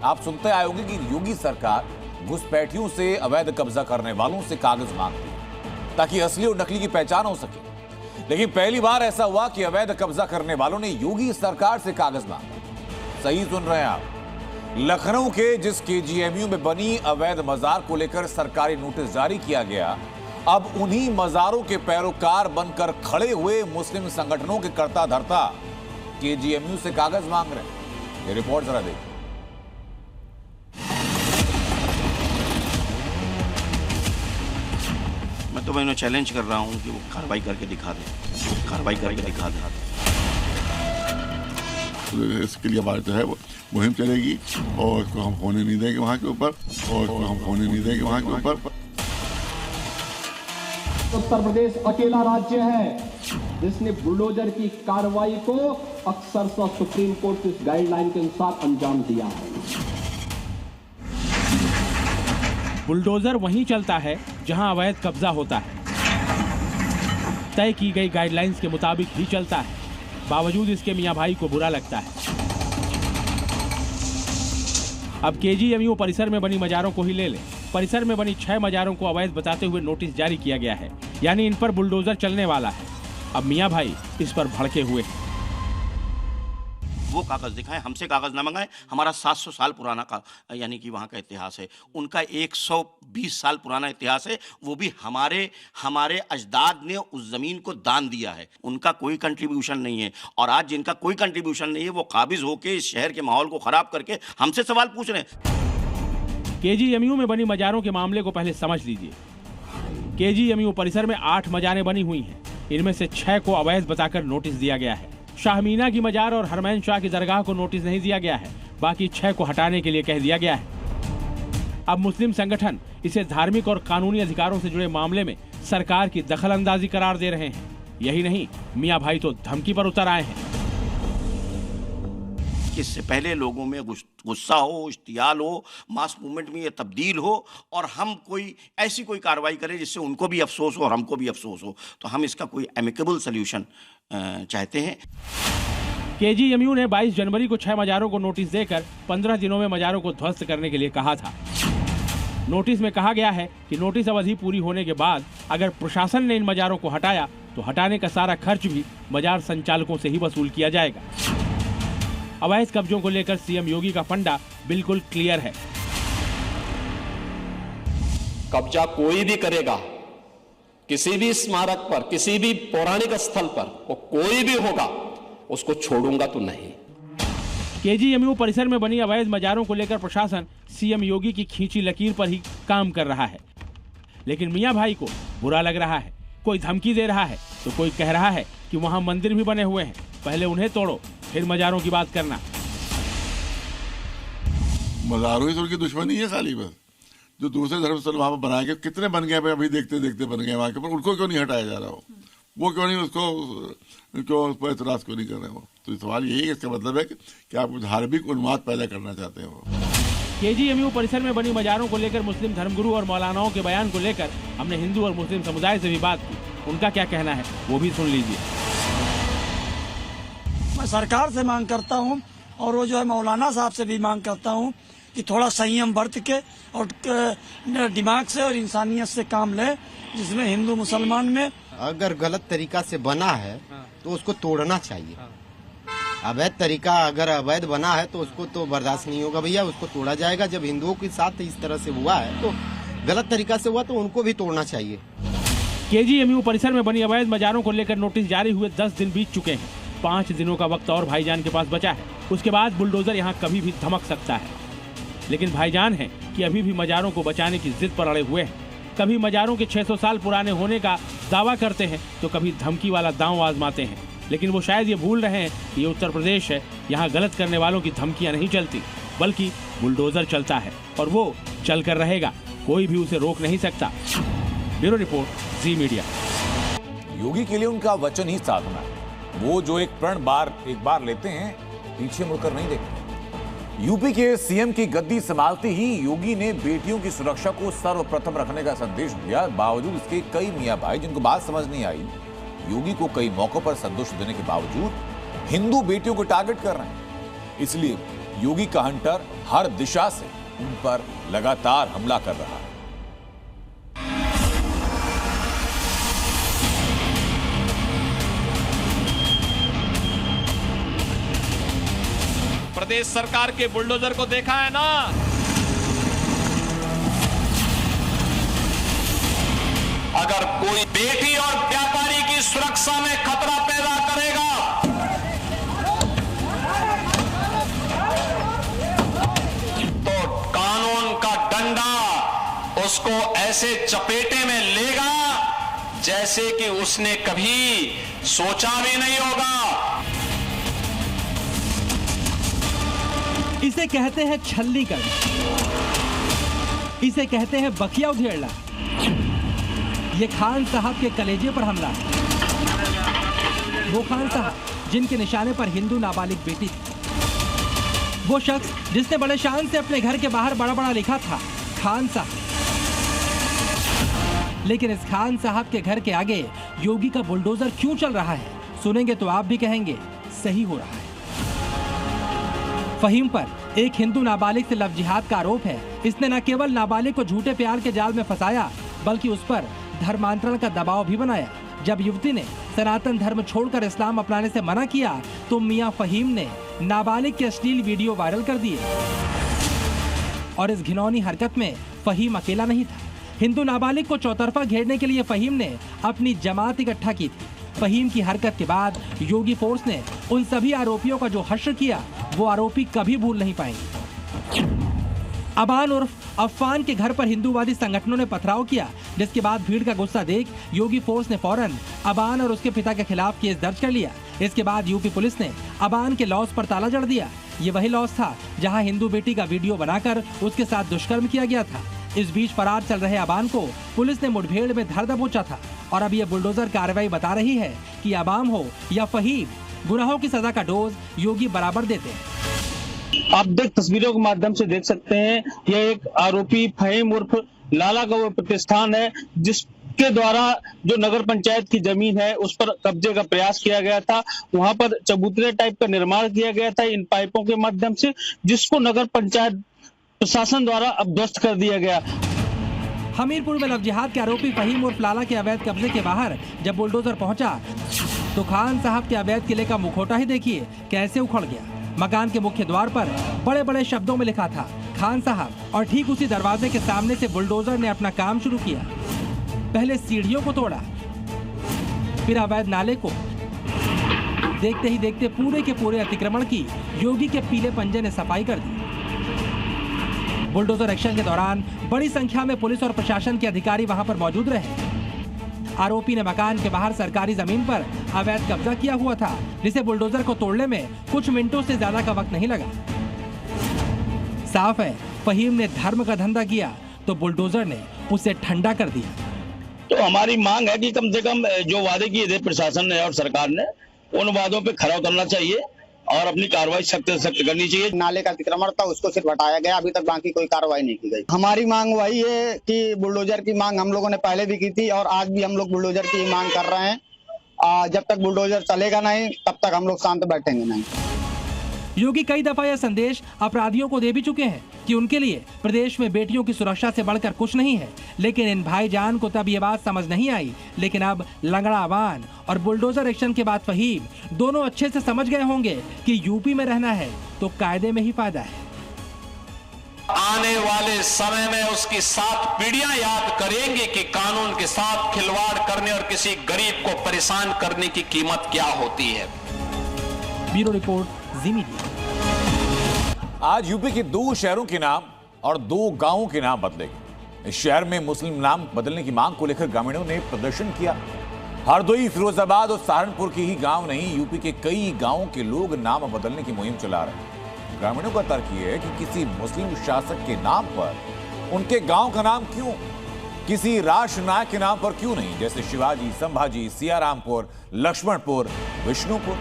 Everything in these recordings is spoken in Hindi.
आप सुनते आए होंगे कि योगी सरकार घुसपैठियों से, अवैध कब्जा करने वालों से कागज मांगती है ताकि असली और नकली की पहचान हो सके। लेकिन पहली बार ऐसा हुआ कि अवैध कब्जा करने वालों ने योगी सरकार से कागज मांगा। सही सुन रहे हैं आप। लखनऊ के जिस केजीएमयू में बनी अवैध मजार को लेकर सरकारी नोटिस जारी किया गया, अब उन्हीं मजारों के पैरोकार बनकर खड़े हुए मुस्लिम संगठनों के कर्ता धर्ता केजीएमयू से कागज मांग रहे हैं। ये रिपोर्ट जरा देखिए। मैं तो इन्हें चैलेंज कर रहा हूं कि वो कार्रवाई करके दिखा दें, कार्रवाई करके दिखा दें। इसके लिए हमारी जो है वो मुहिम चलेगी और इसको हम होने नहीं देंगे वहाँ के ऊपर, उत्तर प्रदेश अकेला राज्य है जिसने बुलडोजर की कार्रवाई को अक्सर सुप्रीम कोर्ट की गाइडलाइन के अनुसार अंजाम दिया है। बुलडोजर वहीं चलता है जहां अवैध कब्जा होता है, तय की गई गाइडलाइंस के मुताबिक ही चलता है। बावजूद इसके मियां भाई को बुरा लगता है। अब केजीएमयू परिसर में बनी मजारों को ही ले ले। परिसर में बनी 6 मजारों को अवैध बताते हुए नोटिस जारी किया गया है, यानी इन पर बुलडोजर चलने वाला है। अब मियां भाई इस पर भड़के हुए हैं। वो कागज दिखाएं, हमसे कागज ना मंगाएं। हमारा 700 साल पुराना का यानी कि वहाँ का इतिहास है, उनका 120 साल पुराना इतिहास है। वो भी हमारे अजदाद ने उस जमीन को दान दिया है, उनका कोई कंट्रीब्यूशन नहीं है। और आज जिनका कोई कंट्रीब्यूशन नहीं है वो काबिज होके इस शहर के माहौल को खराब करके हमसे सवाल पूछ रहे हैं। केजीएमयू में बनी मजारों के मामले को पहले समझ लीजिए। केजीएमयू परिसर में 8 मजारें बनी हुई हैं। इनमें से 6 को अवैध बताकर नोटिस दिया गया है। शाहमीना की मजार और हरमैन शाह की दरगाह को नोटिस नहीं दिया गया है, बाकी 6 को हटाने के लिए कह दिया गया है। अब मुस्लिम संगठन इसे धार्मिक और कानूनी अधिकारों से जुड़े मामले में सरकार की दखलंदाजी करार दे रहे हैं। यही नहीं, मियां भाई तो धमकी पर उतर आए हैं। इससे पहले लोगों में गुस्सा हो, इश्तियाल हो, मास मूवमेंट में ये तब्दील हो और हम कोई ऐसी कोई कार्रवाई करें जिससे उनको भी अफसोस हो और हमको भी अफसोस हो, तो हम इसका कोई एमिकेबल सॉल्यूशन चाहते हैं। केजीएमयू ने 22 जनवरी को 6 मजारों को नोटिस देकर 15 दिनों में मजारों को ध्वस्त करने के लिए कहा था। नोटिस में कहा गया है कि नोटिस अवधि पूरी होने के बाद अगर प्रशासन ने इन मजारों को हटाया तो हटाने का सारा खर्च भी मजार संचालकों से ही वसूल किया जाएगा। अवैध कब्जों को लेकर सीएम योगी का फंडा बिल्कुल क्लियर है। कब्जा कोई भी करेगा, किसी भी स्मारक पर, किसी भी पौराणिक स्थल पर, वो कोई भी होगा, उसको छोड़ूंगा तो नहीं। केजीएमयू परिसर में बनी अवैध मजारों को लेकर प्रशासन सीएम योगी की खींची लकीर पर ही काम कर रहा है, लेकिन मियां भाई को बुरा लग रहा है। कोई धमकी दे रहा है तो कोई कह रहा है कि वहां मंदिर भी बने हुए हैं, पहले उन्हें तोड़ो फिर मजारों की बात करना। मजारों ही तो उनकी दुश्मनी है खाली, बस जो दूसरे धर्मस्थल वहां पर बनाए गए कितने बन गए अभी देखते देखते बन गए वहां के, पर उनको क्यों नहीं हटाया जा रहा हो? वो क्यों नहीं उस पर एतराज क्यों नहीं कर रहे हो? तो सवाल यही है, इसका मतलब है कि आप धार्मिक उन्माद पैदा करना चाहते हो। केजीएमयू परिसर में बनी मजारों को लेकर मुस्लिम धर्मगुरु और मौलानाओं के बयान को लेकर हमने हिंदू और मुस्लिम समुदाय से भी बात की। उनका क्या कहना है वो भी सुन लीजिए। मैं सरकार से मांग करता हूं और वो जो है मौलाना साहब से भी मांग करता हूं कि थोड़ा संयम बरत के और दिमाग से और इंसानियत से काम ले, जिसमें हिंदू मुसलमान में अगर गलत तरीका से बना है तो उसको तोड़ना चाहिए। अवैध तरीका अगर अवैध बना है तो उसको तो बर्दाश्त नहीं होगा भैया, उसको तोड़ा जाएगा। जब हिंदुओं के साथ इस तरह से हुआ है तो गलत तरीका से हुआ तो उनको भी तोड़ना चाहिए। केजीएमयू परिसर में बनी अवैध मजारों को लेकर नोटिस जारी हुए 10 दिन बीत चुके हैं। 5 दिनों का वक्त और भाईजान के पास बचा है। उसके बाद बुलडोजर यहाँ कभी भी धमक सकता है। लेकिन भाईजान है कि अभी भी मजारों को बचाने की जिद पर अड़े हुए हैं। कभी मजारों के 600 साल पुराने होने का दावा करते हैं तो कभी धमकी वाला दांव आजमाते हैं। लेकिन वो शायद ये भूल रहे हैं कि ये उत्तर प्रदेश है, यहाँ गलत करने वालों की धमकियां नहीं चलती, बल्कि बुलडोजर चलता है और वो चल कर रहेगा। कोई भी उसे रोक नहीं सकता। ब्यूरो रिपोर्ट, जी मीडिया। योगी के लिए उनका वचन ही साधना है। वो जो एक प्रण एक बार लेते हैं, पीछे मुड़कर नहीं देखते। यूपी के सीएम की गद्दी संभालते ही योगी ने बेटियों की सुरक्षा को सर्वप्रथम रखने का संदेश दिया। बावजूद इसके कई मियां भाई जिनको बात समझ नहीं आई, योगी को कई मौकों पर संतुष्ट देने के बावजूद हिंदू बेटियों को टारगेट कर रहे हैं। इसलिए योगी का हंटर हर दिशा से उन पर लगातार हमला कर रहा है। प्रदेश सरकार के बुलडोजर को देखा है ना, अगर कोई बेटी और व्यापारी की सुरक्षा में खतरा पैदा करेगा तो कानून का डंडा उसको ऐसे चपेटे में लेगा जैसे कि उसने कभी सोचा भी नहीं होगा। इसे कहते हैं छलनी करना, इसे कहते हैं बखिया उधेड़ना। ये खान साहब के कलेजे पर हमला है। वो खान साहब जिनके निशाने पर हिंदू नाबालिग बेटी थी, वो शख्स जिसने बड़े शान से अपने घर के बाहर बड़ा बड़ा लिखा था खान साहब। लेकिन इस खान साहब के घर के आगे योगी का बुलडोजर क्यों चल रहा है, सुनेंगे तो आप भी कहेंगे सही हो रहा है। फहीम पर एक हिंदू नाबालिग से लव जिहाद का आरोप है। इसने न केवल नाबालिग को झूठे प्यार के जाल में फंसाया, बल्कि उस पर धर्मांतरण का दबाव भी बनाया। जब युवती ने सनातन धर्म छोड़कर इस्लाम अपनाने से मना किया तो मियां फहीम ने नाबालिग के अश्लील वीडियो वायरल कर दिए। और इस घिनौनी हरकत में फहीम अकेला नहीं था। हिंदू नाबालिग को चौतरफा घेरने के लिए फहीम ने अपनी जमात इकट्ठा की थी। फहीम की हरकत के बाद योगी फोर्स ने उन सभी आरोपियों का जो हश्र किया, वो आरोपी कभी भूल नहीं पाएंगे। अबान उर्फ अफान के घर पर हिंदूवादी संगठनों ने पथराव किया, जिसके बाद भीड़ का गुस्सा देख योगी फोर्स ने फौरन अबान और उसके पिता के खिलाफ केस दर्ज कर लिया। इसके बाद यूपी पुलिस ने अबान के लॉज पर ताला जड़ दिया। ये वही लॉज था जहां हिंदू बेटी का वीडियो बनाकर उसके साथ दुष्कर्म किया गया था। इस बीच फरार चल रहे अबान को पुलिस ने मुठभेड़ में धर दबोचा था। और अब ये बुलडोजर कार्रवाई बता रही है कि अबाम हो या फहीम, गुनाहों की सजा का डोज योगी बराबर देते हैं। आप तस्वीरों के माध्यम से देख सकते हैं, यह एक आरोपी फहीम उर्फ लाला का वो प्रतिष्ठान है जिसके द्वारा जो नगर पंचायत की जमीन है उस पर कब्जे का प्रयास किया गया था। वहां पर चबूतरे टाइप का निर्माण किया गया था इन पाइपों के माध्यम से, जिसको नगर पंचायत प्रशासन द्वारा अब ध्वस्त कर दिया गया। हमीरपुर में लव जिहाद के आरोपी फहीम उर्फ लाला के अवैध कब्जे के बाहर जब बुलडोजर पहुंचा तो खान साहब के अवैध किले का मुखौटा ही देखिए कैसे उखड़ गया। मकान के मुख्य द्वार पर बड़े बड़े शब्दों में लिखा था खान साहब, और ठीक उसी दरवाजे के सामने से बुलडोजर ने अपना काम शुरू किया। पहले सीढ़ियों को तोड़ा, फिर अवैध नाले को। देखते ही देखते पूरे के पूरे अतिक्रमण की योगी के पीले पंजे ने सफाई कर दी। बुलडोजर एक्शन के दौरान बड़ी संख्या में पुलिस और प्रशासन के अधिकारी वहां पर मौजूद रहे। आरोपी ने मकान के बाहर सरकारी जमीन पर अवैध कब्जा किया हुआ था, जिसे बुलडोजर को तोड़ने में कुछ मिनटों से ज्यादा का वक्त नहीं लगा। साफ है, फहीम ने धर्म का धंधा किया तो बुलडोजर ने उसे ठंडा कर दिया। तो हमारी मांग है कि कम से कम जो वादे किए थे प्रशासन ने और सरकार ने, उन वादों पे खरा उतरना चाहिए और अपनी कार्रवाई सख्त से सख्त करनी चाहिए। नाले का अतिक्रमण था उसको सिर्फ हटाया गया, अभी तक बाकी कोई कार्रवाई नहीं की गई। हमारी मांग वही है कि बुलडोजर की मांग हम लोगों ने पहले भी की थी और आज भी हम लोग बुलडोजर की मांग कर रहे हैं। जब तक बुलडोजर चलेगा नहीं तब तक हम लोग शांत बैठेंगे नहीं। योगी कई दफा यह संदेश अपराधियों को दे भी चुके हैं कि उनके लिए प्रदेश में बेटियों की सुरक्षा से बढ़कर कुछ नहीं है, लेकिन इन भाईजान को तब ये बात समझ नहीं आई। लेकिन अब लंगड़ा अबान और बुलडोजर एक्शन के बाद फहीम दोनों अच्छे से समझ गए होंगे कि यूपी में रहना है तो कायदे में ही फायदा है। आने वाले समय में उसकी 7 पीढ़ियां याद करेंगी कि कानून के साथ खिलवाड़ करने और किसी गरीब को परेशान करने की कीमत क्या होती है। ब्यूरो रिपोर्ट, जी मीडिया। आज यूपी के 2 शहरों के नाम और 2 गांवों के नाम बदले गए। इस शहर में मुस्लिम नाम बदलने की मांग को लेकर ग्रामीणों ने प्रदर्शन किया। हरदोई, फिरोजाबाद और सहारनपुर के ही गांव नहीं, यूपी के कई गांवों के लोग नाम बदलने की मुहिम चला रहे हैं। ग्रामीणों का तर्क यह है कि किसी मुस्लिम शासक के नाम पर उनके गांव का नाम क्यों, किसी राष्ट्र नायक के नाम पर क्यों नहीं, जैसे शिवाजी, संभाजी, सियारामपुर, लक्ष्मणपुर, विष्णुपुर।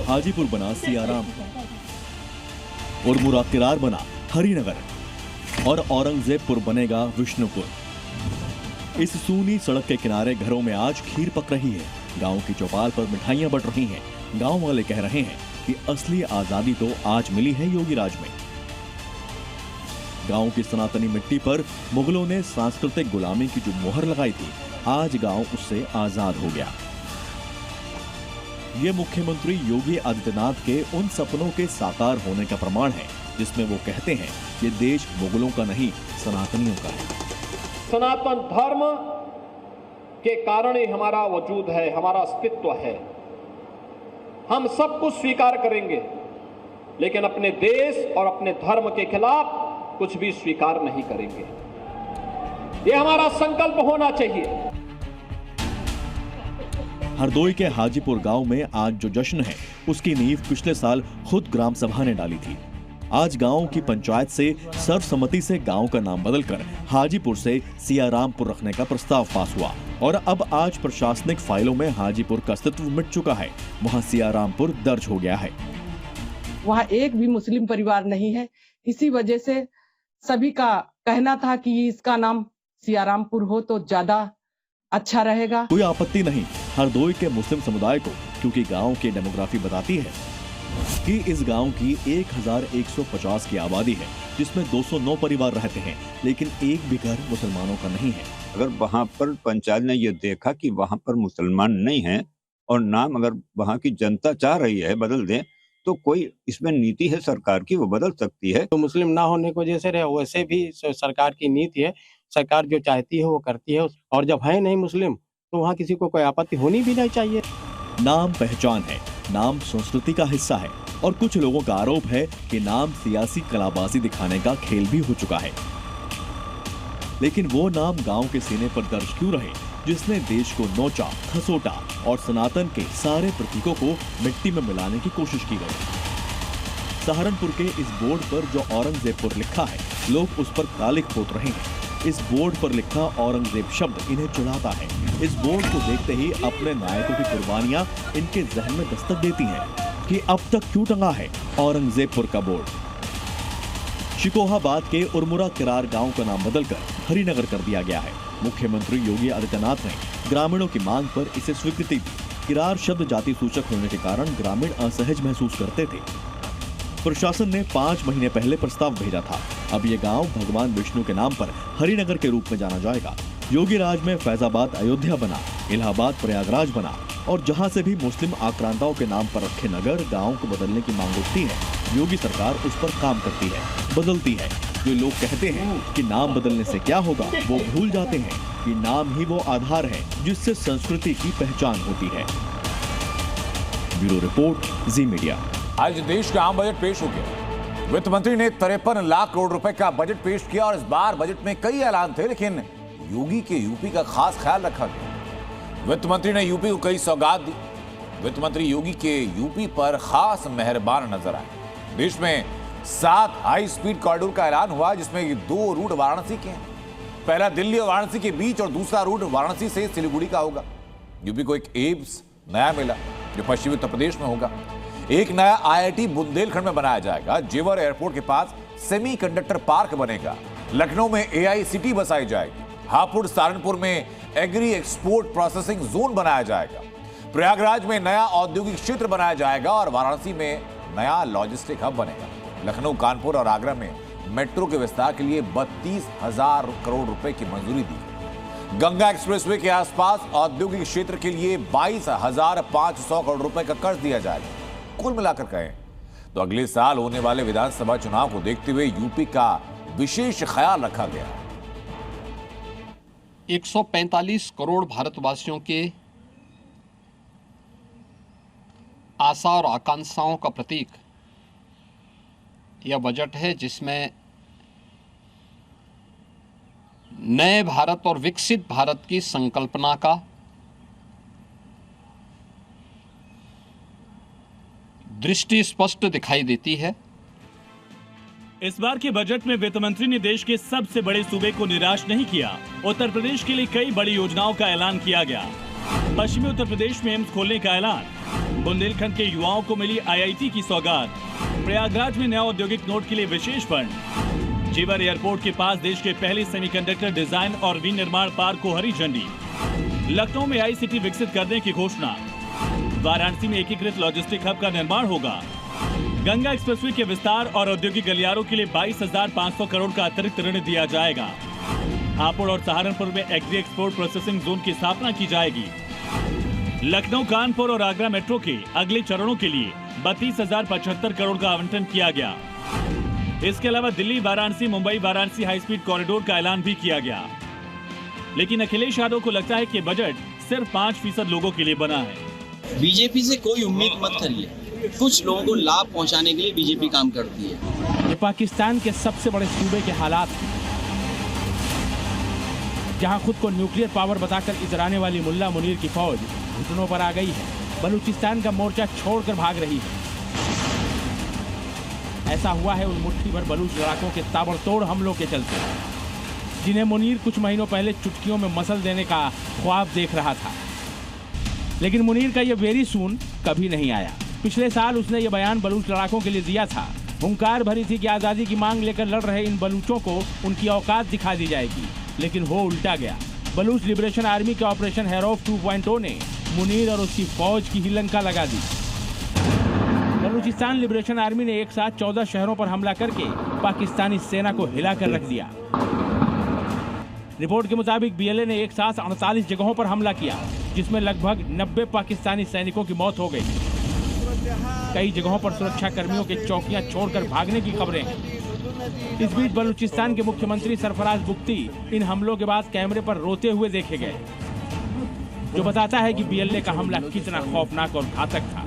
हाजीपुर बना सियाराम और मुराकिरार बना हरिनगर और औरंगजेबपुर बनेगा विष्णुपुर। इस सूनी सड़क के किनारे घरों में आज खीर पक रही है। गांव की चौपाल पर मिठाइयां बंट रही हैं। गांव वाले कह रहे हैं कि असली आजादी तो आज मिली है योगी राज में। गांव की सनातनी मिट्टी पर मुगलों ने सांस्कृतिक गुलामी की जो मोहर लगाई थी, आज गांव उससे आजाद हो गया। ये मुख्यमंत्री योगी आदित्यनाथ के उन सपनों के साकार होने का प्रमाण है जिसमें वो कहते हैं ये देश मुगलों का नहीं, सनातनियों का है। सनातन धर्म के कारण ही हमारा वजूद है, हमारा अस्तित्व है। हम सब कुछ स्वीकार करेंगे, लेकिन अपने देश और अपने धर्म के खिलाफ कुछ भी स्वीकार नहीं करेंगे। ये हमारा संकल्प होना चाहिए। हरदोई के हाजीपुर गांव में आज जो जश्न है, उसकी नींव पिछले साल खुद ग्राम सभा ने डाली थी। आज गांव की पंचायत से सर्वसम्मति से गांव का नाम बदलकर हाजीपुर से सियारामपुर रखने का प्रस्ताव पास हुआ और अब आज प्रशासनिक फाइलों में हाजीपुर का अस्तित्व मिट चुका है। वहां सियारामपुर दर्ज हो गया है। वहाँ एक भी मुस्लिम परिवार नहीं है। इसी वजह से सभी का कहना था कि इसका नाम सियारामपुर हो तो ज्यादा अच्छा रहेगा। कोई आपत्ति नहीं हरदोई के मुस्लिम समुदाय को, क्योंकि गांव की डेमोग्राफी बताती है कि इस गांव की 1150 की आबादी है, जिसमें 209 परिवार रहते हैं, लेकिन एक भी घर मुसलमानों का नहीं है। अगर वहाँ पर पंचायत ने ये देखा कि वहाँ पर मुसलमान नहीं है और नाम अगर वहाँ की जनता चाह रही है बदल दें, तो कोई इसमें नीति है सरकार की, वो बदल सकती है। तो मुस्लिम ना होने की वजह से वैसे भी सरकार की नीति है, सरकार जो चाहती है वो करती है। और जब है नहीं मुस्लिम तो वहाँ किसी को कोई आपत्ति होनी भी नहीं चाहिए। नाम पहचान है, नाम संस्कृति का हिस्सा है और कुछ लोगों का आरोप है कि नाम सियासी कलाबाजी दिखाने का खेल भी हो चुका है। लेकिन वो नाम गांव के सीने पर दर्ज क्यों रहे जिसने देश को नोचा, खसोटा और सनातन के सारे प्रतीकों को मिट्टी में मिलाने की कोशिश की गई। सहारनपुर के इस बोर्ड पर जो औरंगजेबपुर लिखा है, लोग उस पर कालिख पोत रहे हैं। इस बोर्ड पर लिखा औरंगजेब शब्द इन्हें चिढ़ाता है। इस बोर्ड को देखते ही अपने नायकों की कुर्बानियां इनके जहन में दस्तक देती हैं कि अब तक क्यों टंगा है औरंगजेबपुर का बोर्ड। शिकोहाबाद के उर्मुरा किरार गांव का नाम बदलकर हरिनगर कर दिया गया है। मुख्यमंत्री योगी आदित्यनाथ ने ग्रामीणों की मांग पर इसे स्वीकृति दी। किरार शब्द जाति सूचक होने के कारण ग्रामीण असहज महसूस करते थे। प्रशासन ने 5 महीने पहले प्रस्ताव भेजा था। अब ये गांव भगवान विष्णु के नाम पर हरिनगर के रूप में जाना जाएगा। योगी राज में फैजाबाद अयोध्या बना, इलाहाबाद प्रयागराज बना और जहां से भी मुस्लिम आक्रांताओं के नाम पर रखे नगर गांव को बदलने की मांग उठती है, योगी सरकार उस पर काम करती है, बदलती है। जो लोग कहते हैं कि नाम बदलने से क्या होगा, वो भूल जाते हैं कि नाम ही वो आधार है जिससे संस्कृति की पहचान होती है। ब्यूरो रिपोर्ट, जी मीडिया। आज देश का आम बजट पेश हो गया। वित्त मंत्री ने 53 लाख करोड़ रुपए का बजट पेश किया और इस बार बजट में कई ऐलान थे, लेकिन योगी के यूपी का खास ख्याल रखा गया। वित्त मंत्री ने यूपी को कई सौगात दी। वित्त मंत्री योगी के यूपी पर खास मेहरबान नजर आए। देश में 7 हाई स्पीड कॉरिडोर का ऐलान हुआ, जिसमें 2 रूट वाराणसी के हैं। पहला दिल्ली और वाराणसी के बीच और दूसरा रूट वाराणसी से सिलीगुड़ी का होगा। यूपी को एक एम्स नया मिला जो पश्चिमी उत्तर प्रदेश में होगा। एक नया IIT बुंदेलखंड में बनाया जाएगा। जेवर एयरपोर्ट के पास सेमीकंडक्टर पार्क बनेगा। लखनऊ में AI सिटी बसाई जाएगी। हापुड़ सहारनपुर में एग्री एक्सपोर्ट प्रोसेसिंग जोन बनाया जाएगा। प्रयागराज में नया औद्योगिक क्षेत्र बनाया जाएगा और वाराणसी में नया लॉजिस्टिक हब बनेगा। लखनऊ, कानपुर और आगरा में मेट्रो के विस्तार के लिए 32,000 करोड़ रुपए की मंजूरी दी। गंगा एक्सप्रेसवे के आसपास औद्योगिक क्षेत्र के लिए 22,500 करोड़ रुपए का कर्ज दिया जाएगा। कुल मिलाकर कहें तो अगले साल होने वाले विधानसभा चुनाव को देखते हुए यूपी का विशेष ख्याल रखा गया। 145 करोड़ भारतवासियों के आशा और आकांक्षाओं का प्रतीक यह बजट है, जिसमें नए भारत और विकसित भारत की संकल्पना का दृष्टि स्पष्ट दिखाई देती है। इस बार के बजट में वित्त मंत्री ने देश के सबसे बड़े सूबे को निराश नहीं किया। उत्तर प्रदेश के लिए कई बड़ी योजनाओं का ऐलान किया गया। पश्चिमी उत्तर प्रदेश में एम्स खोलने का ऐलान, बुंदेलखंड के युवाओं को मिली IIT की सौगात, प्रयागराज में नया औद्योगिक नोड के लिए विशेष फंड, जेवर एयरपोर्ट के पास देश के पहले सेमीकंडक्टर डिजाइन और विनिर्माण पार्क को हरी झंडी। लखनऊ में ICT विकसित करने की घोषणा। वाराणसी में एकीकृत लॉजिस्टिक हब का निर्माण होगा। गंगा एक्सप्रेसवे के विस्तार और औद्योगिक गलियारों के लिए 22,500 करोड़ का अतिरिक्त ऋण दिया जाएगा। हापुड़ और सहारनपुर में एग्री एक्सपोर्ट प्रोसेसिंग जोन की स्थापना की जाएगी। लखनऊ, कानपुर और आगरा मेट्रो के अगले चरणों के लिए 32,075 करोड़ का आवंटन किया गया। इसके अलावा Delhi, Varanasi, Mumbai, Varanasi high speed corridor का ऐलान भी किया गया। लेकिन अखिलेश यादव को लगता है कि बजट सिर्फ 5% लोगों के लिए बना है। बीजेपी से कोई उम्मीद मत करिए, कुछ लोगों को लाभ पहुंचाने के लिए बीजेपी काम करती है। ये पाकिस्तान के सबसे बड़े सूबे के हालात हैं, जहां खुद को न्यूक्लियर पावर बताकर इजराने वाली मुल्ला मुनीर की फौज घुटनों पर आ गई है। बलूचिस्तान का मोर्चा छोड़कर भाग रही है। ऐसा हुआ है उन मुट्ठी भर बलूच लड़ाकों के ताबड़तोड़ हमलों के चलते, जिन्हें मुनीर कुछ महीनों पहले चुटकियों में मसल देने का ख्वाब देख रहा था। लेकिन मुनीर का यह वेरी सून कभी नहीं आया। पिछले साल उसने ये बयान बलूच लड़ाकों के लिए दिया था। हुंकार भरी थी कि आज़ादी की मांग लेकर लड़ रहे इन बलूचों को उनकी औकात दिखा दी जाएगी, लेकिन हो उल्टा गया। बलूच लिबरेशन आर्मी के ऑपरेशन हैरोफ 2.0 ने मुनीर और उसकी फौज की ही लंका लगा दी। बलूचिस्तान लिबरेशन आर्मी ने एक साथ 14 शहरों पर हमला करके पाकिस्तानी सेना को हिलाकर रख दिया। रिपोर्ट के मुताबिक BLA ने एक साथ 48 जगहों पर हमला किया, जिसमें लगभग 90 पाकिस्तानी सैनिकों की मौत हो गई। कई जगहों पर सुरक्षा कर्मियों के चौकियां छोड़कर भागने की खबरें हैं। इस बीच बलूचिस्तान के मुख्यमंत्री सरफराज बुख्ती इन हमलों के बाद कैमरे पर रोते हुए देखे गए, जो बताता है कि BLA का हमला कितना खौफनाक और घातक था।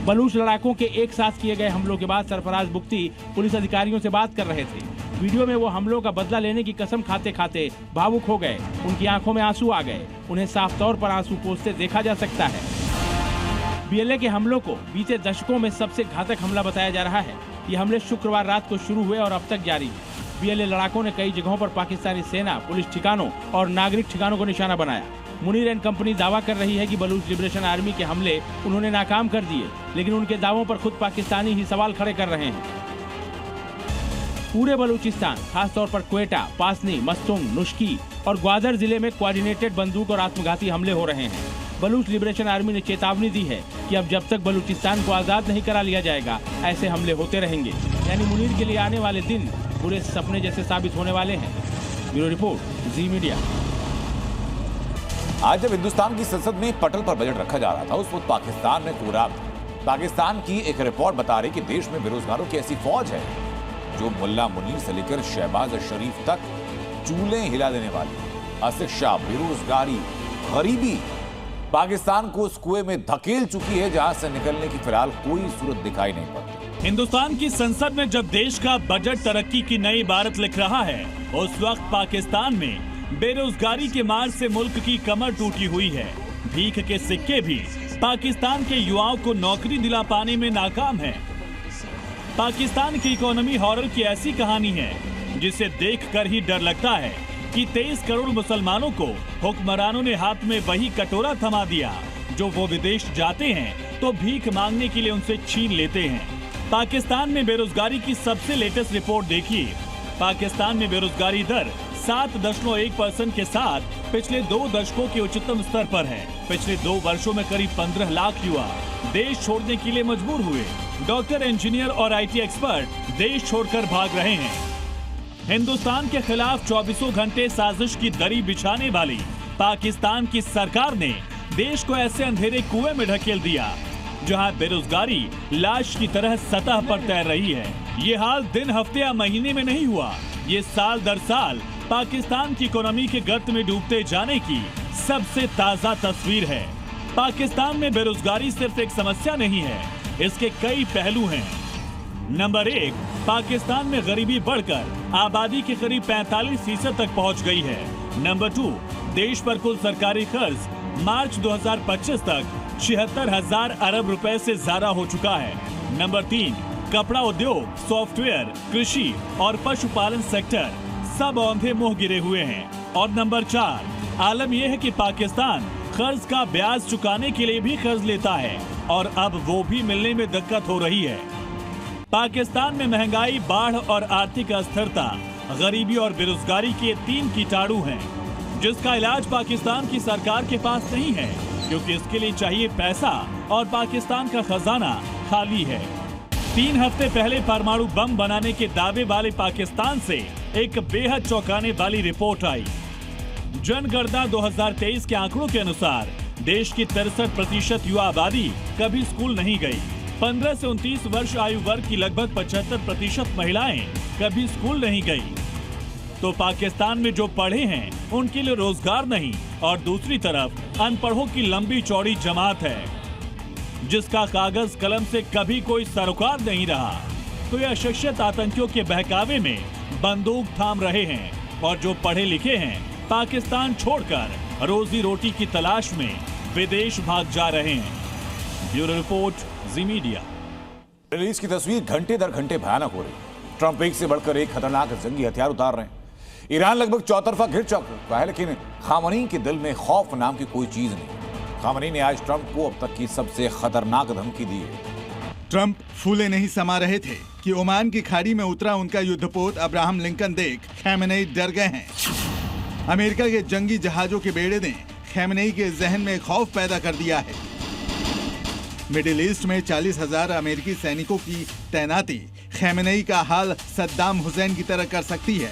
बलूच लड़ाकों के एक साथ किए गए हमलों के बाद सरफराज बुख्ती पुलिस अधिकारियों से बात कर रहे थे। वीडियो में वो हमलों का बदला लेने की कसम खाते खाते भावुक हो गए। उनकी आंखों में आंसू आ गए। उन्हें साफ तौर पर आंसू पोंछते देखा जा सकता है। BLA के हमलों को बीते दशकों में सबसे घातक हमला बताया जा रहा है। ये हमले शुक्रवार रात को शुरू हुए और अब तक जारी है। BLA लड़ाकों ने कई जगहों पर पाकिस्तानी सेना, पुलिस ठिकानों और नागरिक ठिकानों को निशाना बनाया। मुनीर एंड कंपनी दावा कर रही है कि बलूच लिबरेशन आर्मी के हमले उन्होंने नाकाम कर दिए, लेकिन उनके दावों पर खुद पाकिस्तानी ही सवाल खड़े कर रहे हैं। पूरे बलूचिस्तान, खासतौर पर क्वेटा, पासनी, मस्तुंग, नुश्की और ग्वादर जिले में कोऑर्डिनेटेड बंदूक और आत्मघाती हमले हो रहे हैं। बलूच लिबरेशन आर्मी ने चेतावनी दी है कि अब जब तक बलूचिस्तान को आजाद नहीं करा लिया जाएगा, ऐसे हमले होते रहेंगे। यानी मुनीर के लिए आने वाले दिन बुरे सपने जैसे साबित होने वाले हैं। ब्यूरो रिपोर्ट, जी मीडिया। आज जब हिंदुस्तान की संसद में पटल पर बजट रखा जा रहा था, उस वक्त पाकिस्तान में कोराम था। पाकिस्तान की एक रिपोर्ट बता रही कि देश में बेरोजगारों की ऐसी फौज है जो मुल्ला मुनीर से लेकर शहबाज शरीफ तक चूल्हे हिला देने वाली। अशिक्षा, बेरोजगारी, गरीबी पाकिस्तान को उस कुएं में धकेल चुकी है जहां से निकलने की फिलहाल कोई सूरत दिखाई नहीं पड़ती। हिंदुस्तान की संसद में जब देश का बजट तरक्की की नई इबारत लिख रहा है, उस वक्त पाकिस्तान में बेरोजगारी के मार से मुल्क की कमर टूटी हुई है। भीख के सिक्के भी पाकिस्तान के युवाओं को नौकरी दिला पाने में नाकाम है। पाकिस्तान की इकोनॉमी हॉरर की ऐसी कहानी है जिसे देखकर ही डर लगता है कि 23 करोड़ मुसलमानों को हुक्मरानों ने हाथ में वही कटोरा थमा दिया जो वो विदेश जाते हैं तो भीख मांगने के लिए उनसे छीन लेते हैं। पाकिस्तान में बेरोजगारी की सबसे लेटेस्ट रिपोर्ट देखिए। पाकिस्तान में बेरोजगारी दर 7.1% के साथ पिछले 2 दशकों के उच्चतम स्तर पर है। पिछले 2 वर्षों में करीब 15 लाख युवा देश छोड़ने के लिए मजबूर हुए। डॉक्टर, इंजीनियर और IT एक्सपर्ट देश छोड़कर भाग रहे हैं। हिंदुस्तान के खिलाफ 24 घंटे साजिश की दरी बिछाने वाली पाकिस्तान की सरकार ने देश को ऐसे अंधेरे कुएं में ढकेल दिया जहां बेरोजगारी लाश की तरह सतह पर तैर रही है। ये हाल दिन, हफ्ते या महीने में नहीं हुआ। ये साल दर साल पाकिस्तान की इकोनॉमी के गर्त में डूबते जाने की सबसे ताजा तस्वीर है। पाकिस्तान में बेरोजगारी सिर्फ एक समस्या नहीं है, इसके कई पहलू हैं। नंबर 1, पाकिस्तान में गरीबी बढ़कर आबादी के करीब 45% तक पहुंच गई है। नंबर 2, देश पर कुल सरकारी कर्ज मार्च 2025 तक 76,000 अरब रुपए से ज्यादा हो चुका है। नंबर 3, कपड़ा उद्योग, सॉफ्टवेयर, कृषि और पशुपालन सेक्टर सब औंधे मुंह गिरे हुए हैं। और नंबर 4, आलम यह है कि पाकिस्तान कर्ज का ब्याज चुकाने के लिए भी कर्ज लेता है और अब वो भी मिलने में दिक्कत हो रही है। पाकिस्तान में महंगाई, बाढ़ और आर्थिक अस्थिरता, गरीबी और बेरोजगारी के 3 कीटाणु हैं, जिसका इलाज पाकिस्तान की सरकार के पास नहीं है, क्योंकि इसके लिए चाहिए पैसा और पाकिस्तान का खजाना खाली है। 3 हफ्ते पहले परमाणु बम बनाने के दावे वाले पाकिस्तान से एक बेहद चौंकाने वाली रिपोर्ट आई। जनगणना 2023 के आंकड़ों के अनुसार देश की 63% युवा आबादी कभी स्कूल नहीं गई। 15 से 29 वर्ष आयु वर्ग की लगभग 75% महिलाएं कभी स्कूल नहीं गई। तो पाकिस्तान में जो पढ़े हैं उनके लिए रोजगार नहीं, और दूसरी तरफ अनपढ़ों की लंबी चौड़ी जमात है, जिसका कागज कलम से कभी कोई सरोकार नहीं रहा। तो यह शख्सियत आतंकियों के बहकावे में बंदूक थाम रहे हैं, और जो पढ़े लिखे हैं पाकिस्तान छोड़कर रोजी रोटी की तलाश में विदेश भाग जा रहे हैं। ब्यूरो रिपोर्ट, जी मीडिया। मिडिल ईस्ट की तस्वीर घंटे दर घंटे भयानक हो रही है। ट्रंप एक से बढ़कर एक खतरनाक जंगी हथियार उतार रहे हैं। ईरान लगभग चौतरफा घिर चुका है, लेकिन खामनेई के दिल में खौफ नाम की कोई चीज नहीं। खामनेई ने आज ट्रंप को अब तक की सबसे खतरनाक धमकी दी है। ट्रंप फूले नहीं समा रहे थे कि ओमान की खाड़ी में उतरा उनका युद्धपोत अब्राहम लिंकन देख खैमनेई डर गए हैं। अमेरिका के जंगी जहाजों के बेड़े ने खैमनेई के जहन में खौफ पैदा कर दिया है। मिडिल ईस्ट में 40,000 अमेरिकी सैनिकों की तैनाती खैमनेई का हाल सद्दाम हुसैन की तरह कर सकती है।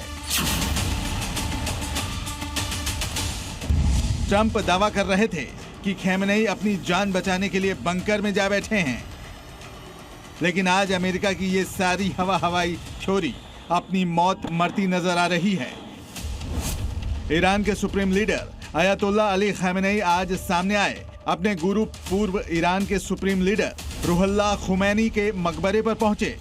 ट्रंप दावा कर रहे थे कि खैमनेई अपनी जान बचाने के लिए बंकर में जा बैठे हैं, लेकिन आज अमेरिका की ये सारी हवाई थ्योरी अपनी मौत मरती नजर आ रही है। ईरान के सुप्रीम लीडर अयतुल्ला अली खैमनेई आज सामने आए। अपने गुरु पूर्व ईरान के सुप्रीम लीडर रुहुल्लाह खुमैनी के मकबरे पर पहुंचे।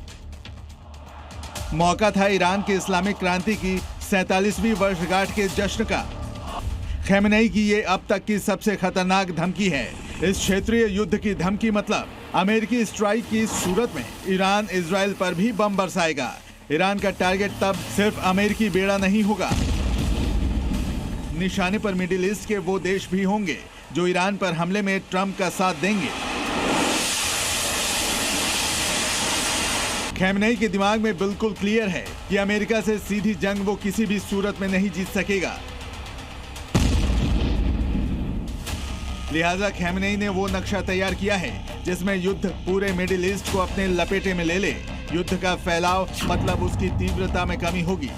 मौका था ईरान की इस्लामिक क्रांति की 47वीं वर्षगांठ के जश्न का। खैमनेई की ये अब तक की सबसे खतरनाक धमकी है। इस क्षेत्रीय युद्ध की धमकी मतलब अमेरिकी स्ट्राइक की सूरत में ईरान इजराइल पर भी बम बरसाएगा। ईरान का टारगेट तब सिर्फ अमेरिकी बेड़ा नहीं होगा, निशाने पर मिडिल ईस्ट के वो देश भी होंगे जो ईरान पर हमले में ट्रंप का साथ देंगे। खैमनेई के दिमाग में बिल्कुल क्लियर है कि अमेरिका से सीधी जंग वो किसी भी सूरत में नहीं जीत सकेगा। लिहाजा खैमनेई ने वो नक्शा तैयार किया है जिसमें युद्ध पूरे मिडिल ईस्ट को अपने लपेटे में ले ले। युद्ध का फैलाव मतलब उसकी तीव्रता में कमी होगी।